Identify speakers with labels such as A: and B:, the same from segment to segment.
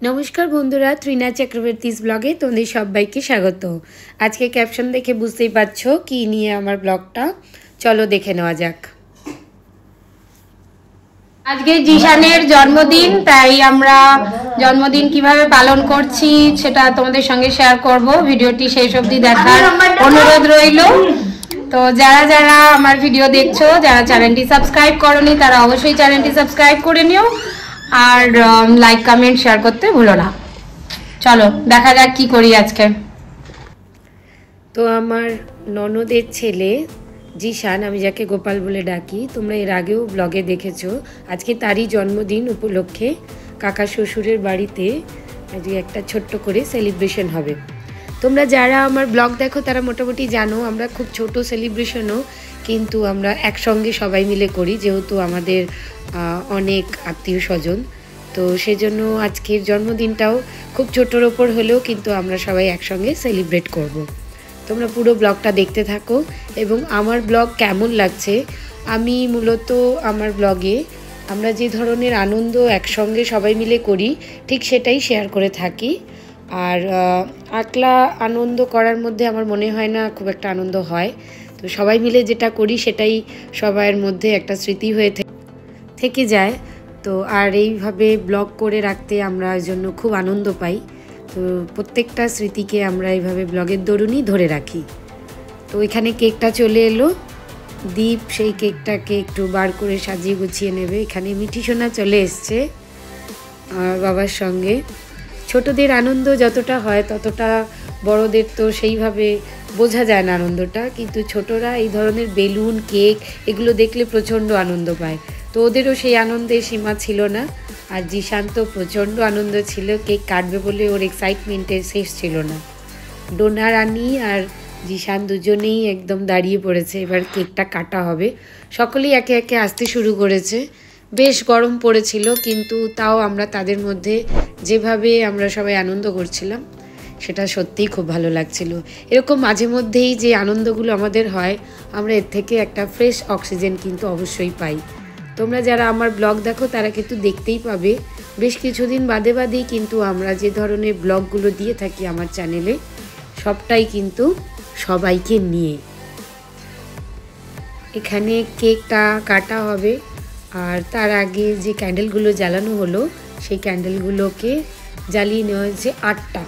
A: নমস্কার বন্ধুরা, ত্রিনা চক্রবর্তীস ব্লগে তোমাদের সবাইকে স্বাগত। আজকে ক্যাপশন দেখে বুঝতেই পারছো কি নিয়ে আমার ব্লগটা, চলো দেখে নেওয়া যাক। আজকে জিশানের জন্মদিন, তাই আমরা জন্মদিন কিভাবে পালন করছি সেটা তোমাদের সঙ্গে শেয়ার করব। ভিডিওটি শেষ অবধি দেখার অনুরোধ রইল। তো যারা যারা আমার ভিডিও দেখছো, যারা চ্যানেলটি সাবস্ক্রাইব করোনি তারা অবশ্যই চ্যানেলটি সাবস্ক্রাইব করে নিও, আর লাইক কমেন্ট শেয়ার করতে ভুলো না। চলো দেখা যাক কি করি আজকে। তো আমার ননদের ছেলে জিশান, আমি যাকে গোপাল বলে ডাকি, তোমরা এর আগেও ব্লগে দেখেছো। আজকে তারই জন্মদিন উপলক্ষে কাকা শ্বশুরের বাড়িতে আজকে একটা ছোট্ট করে সেলিব্রেশন হবে। তোমরা যারা আমার ব্লগ দেখো তারা মোটামুটি জানো আমরা খুব ছোট সেলিব্রেশনও কিন্তু আমরা একসঙ্গে সবাই মিলে করি, যেহেতু আমাদের অনেক আত্মীয় স্বজন। তো সেজন্য আজকের জন্মদিনটাও খুব ছোটোর ওপর হলেও কিন্তু আমরা সবাই একসঙ্গে সেলিব্রেট করব। তোমরা পুরো ব্লগটা দেখতে থাকো এবং আমার ব্লগ কেমন লাগছে, আমি মূলত আমার ব্লগে আমরা যে ধরনের আনন্দ একসঙ্গে সবাই মিলে করি ঠিক সেটাই শেয়ার করে থাকি। আর একলা আনন্দ করার মধ্যে আমার মনে হয় না খুব একটা আনন্দ হয়। তো সবাই মিলে যেটা করি সেটাই সবার মধ্যে একটা স্মৃতি হয়ে থেকে যায়। তো আর এইভাবে ব্লগ করে রাখতে আমরা ওই জন্য খুব আনন্দ পাই। তো প্রত্যেকটা স্মৃতিকে আমরা এইভাবে ব্লগের দরুনই ধরে রাখি। তো এখানে কেকটা চলে এলো, দীপ সেই কেকটাকে একটু বার করে সাজিয়ে গুছিয়ে নেবে। এখানে মিঠি সোনা চলে এসছে আমার বাবার সঙ্গে। ছোটদের আনন্দ যতটা হয় ততটা বড়দের তো সেইভাবে বোঝা যায় না আনন্দটা, কিন্তু ছোটরা এই ধরনের বেলুন, কেক এগুলো দেখলে প্রচণ্ড আনন্দ পায়। তো ওদেরও সেই আনন্দের সীমা ছিল না। আর জিশান তো প্রচণ্ড আনন্দ ছিল, কেক কাটবে বলে ওর এক্সাইটমেন্টের শেষ ছিল না। ডোনা রানী আর জিশান দুজনেই একদম দাঁড়িয়ে পড়েছে, এবার কেকটা কাটা হবে। সকলেই একে একে আসতে শুরু করেছে। বেশ গরম পড়েছিল, কিন্তু তাও আমরা তাদের মধ্যে যেভাবে আমরা সবাই আনন্দ করছিলাম সেটা সত্যিই খুব ভালো লাগছিল। এরকম মাঝে মধ্যেই যে আনন্দগুলো আমাদের হয়, আমরা এর থেকে একটা ফ্রেশ অক্সিজেন কিন্তু অবশ্যই পাই। তোমরা যারা আমার ব্লগ দেখো তারা কিন্তু দেখতেই পাবে বেশ কিছুদিন বাদে বাদেই কিন্তু আমরা যে ধরনের ব্লগগুলো দিয়ে থাকি আমার চ্যানেলে, সবটাই কিন্তু সবাইকে নিয়ে। এখানে কেকটা কাটা হবে, আর তার আগে যে ক্যান্ডেলগুলো জ্বালানো হলো সেই ক্যান্ডেলগুলোকে জ্বালিয়ে নেওয়া হয়েছে 8টা।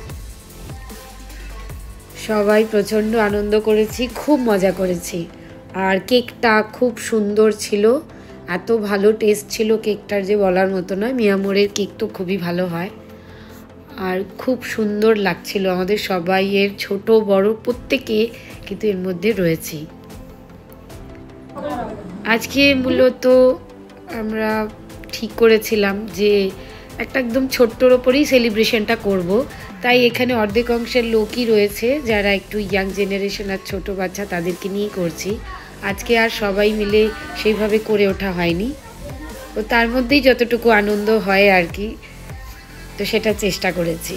A: সবাই প্রচণ্ড আনন্দ করেছি, খুব মজা করেছি। আর কেকটা খুব সুন্দর ছিল, এত ভালো টেস্ট ছিল কেকটার যে বলার মতো নয়। মিয়ামোরের কেক তো খুবই ভালো হয়, আর খুব সুন্দর লাগছিল। আমাদের সবাইয়ের ছোট বড় প্রত্যেকে কিন্তু এর মধ্যে রয়েছে। আজকে মূলত আমরা ঠিক করেছিলাম যে একটা একদম ছোট্টর ওপরেই সেলিব্রেশনটা করব। তাই এখানে অর্ধেক অংশের লোকই রয়েছে যারা একটু ইয়াং জেনারেশন আর ছোটো বাচ্চা, তাদেরকে নিয়েই করছি। আজকে আর সবাই মিলে সেইভাবে করে ওঠা হয়নি, ও তার মধ্যেই যতটুকু আনন্দ হয় আর কি, তো সেটা চেষ্টা করেছি।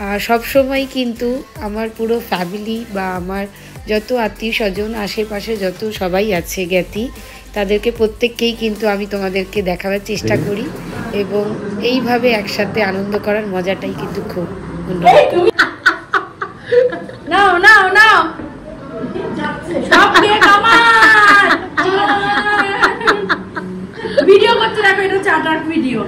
A: আর সবসময় কিন্তু আমার পুরো ফ্যামিলি বা আমার যত আত্মীয় স্বজন আশেপাশে যত সবাই আছে জ্ঞাতি, তাদেরকে প্রত্যেককেই কিন্তু আমি তোমাদেরকে দেখাবার চেষ্টা করি, এবং এইভাবে একসাথে আনন্দ করার মজাটাই কিন্তু খুব অন্যরকম।
B: নাও নাও নাও সব কেক আমার। ভিডিও করতে রাখো, এটা চাটার ভিডিও।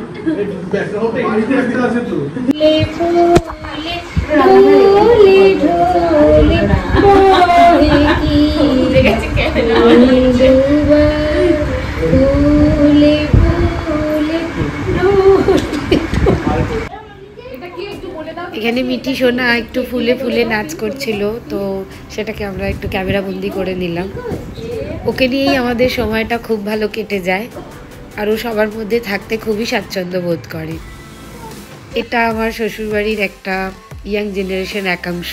A: এখানে মিঠি সোনা একটু ফুলে ফুলে নাচ করছিল, তো সেটাকে আমরা একটু ক্যামেরা বন্দি করে নিলাম। ওকে নিয়েই আমাদের সময়টা খুব ভালো কেটে যায়, আর ও সবার মধ্যে থাকতে খুবই স্বাচ্ছন্দ্য বোধ করে। এটা আমার শ্বশুরবাড়ির একটা ইয়াং জেনারেশন একাংশ,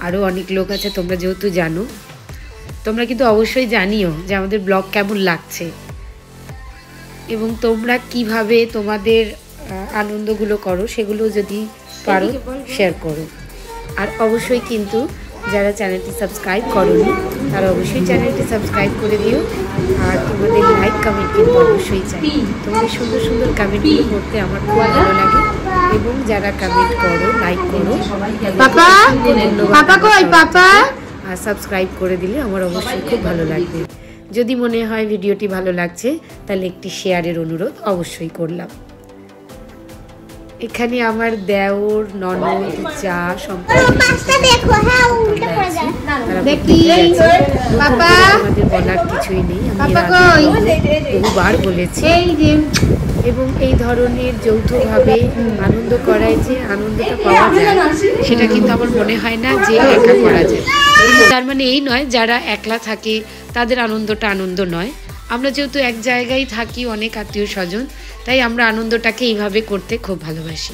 A: আরও অনেক লোক আছে তোমরা যেহেতু জানো। তোমরা কিন্তু অবশ্যই জানিও যে আমাদের ব্লগ কেমন লাগছে এবং তোমরা কিভাবে তোমাদের আনন্দগুলো করো, সেগুলো যদি পারো শেয়ার করো। আর অবশ্যই কিন্তু যারা চ্যানেলটি সাবস্ক্রাইব করোনি তারা অবশ্যই চ্যানেলটি সাবস্ক্রাইব করে দিও। আর তোমাদের লাইক কমেন্ট কিন্তু অবশ্যই চাই। তোমাদের সুন্দর সুন্দর কমেন্টগুলো করতে আমার খুব ভালো লাগে
C: এবং যারা কমেন্ট করো, লাইক করো,
A: পাপা পাপা কই পাপা,
C: আর সাবস্ক্রাইব করে দিলে আমার অবশ্যই খুব ভালো লাগবে। যদি মনে হয় ভিডিওটি ভালো লাগছে তাহলে একটি শেয়ারের অনুরোধ অবশ্যই করলাম। এখানে আমার দেওর, ননদ, যা আমাদের বলার কিছুই নেই, আমি বহুবার বলেছি। এবং এই ধরনের যৌথভাবে আনন্দ করায় যে আনন্দটা পাওয়া যায় সেটা কিন্তু আমার মনে হয় না যে একা করা যায়। তার মানে এই নয় যারা একলা থাকে তাদের আনন্দটা আনন্দ নয়। আমরা যেহেতু এক জায়গায় থাকি, অনেক আত্মীয় স্বজন, তাই আমরা আনন্দটাকে এইভাবে করতে খুব ভালোবাসি।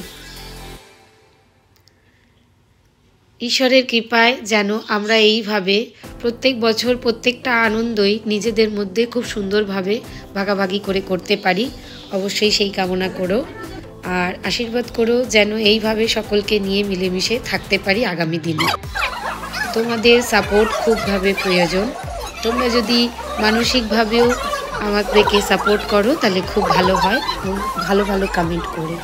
C: ঈশ্বরের কৃপায় যেন আমরা এইভাবে প্রত্যেক বছর প্রত্যেকটা আনন্দই নিজেদের মধ্যে খুব সুন্দরভাবে ভাগাভাগি করে করতে পারি, অবশ্যই সেই কামনা করো। আর আশীর্বাদ করো যেন এইভাবে সকলকে নিয়ে মিলেমিশে থাকতে পারি আগামী দিনে। তোমাদের সাপোর্ট খুবভাবে প্রয়োজন। তোমরা যদি মানসিকভাবেও আমাদেরকে সাপোর্ট করো তাহলে খুব ভালো হয়, এবং ভালো ভালো কমেন্ট করো,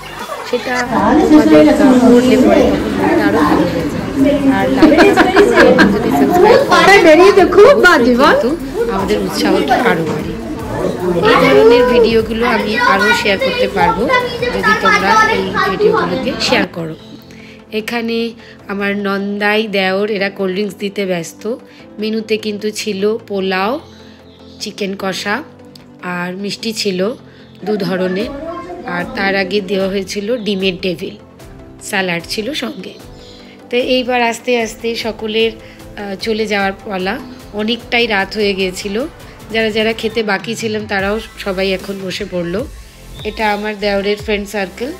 C: সেটা তোমাদের করলে পরে তখন মনটা আরও ভালো হয়ে যায়। আর যদি সাবস্ক্রাইব কিন্তু আমাদের উৎসাহটা আরও বাড়ে। এই ধরনের ভিডিওগুলো আমি আরও শেয়ার করতে পারবো যদি তোমরা এই ভিডিওগুলোকে শেয়ার করো। এখানে আমার নন্দাই, দেওর এরা কোল্ড ড্রিঙ্কস দিতে ব্যস্ত। মেনুতে কিন্তু ছিল পোলাও, চিকেন কষা আর মিষ্টি ছিল 2 ধরনের, আর তার আগে দেওয়া হয়েছিল ডিমের টেবিল, স্যালাড ছিল সঙ্গে। তো এইবার আস্তে আস্তে সকলের চলে যাওয়ার পালা, অনেকটাই রাত হয়ে গিয়েছিল। যারা যারা খেতে বাকি ছিলাম তারাও সবাই এখন বসে পড়লো। এটা আমার দেওরের ফ্রেন্ড সার্কেল,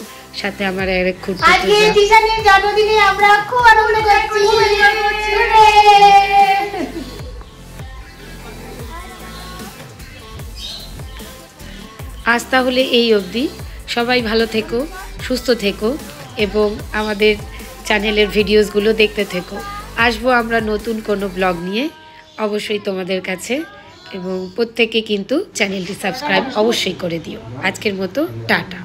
C: সাথে আমার এক খুঁড়তো
A: জন্মদিনে আমরা খুব আনন্দ করছি।
C: আজ তাহলে এই অবধি। সবাই ভালো থেকো, সুস্থ থেকো এবং আমাদের চ্যানেলের ভিডিওসগুলো দেখতে থেকো। আসবো আমরা নতুন কোনো ব্লগ নিয়ে অবশ্যই তোমাদের কাছে, এবং প্রত্যেকে কিন্তু চ্যানেলটি সাবস্ক্রাইব অবশ্যই করে দিও। আজকের মতো টাটা।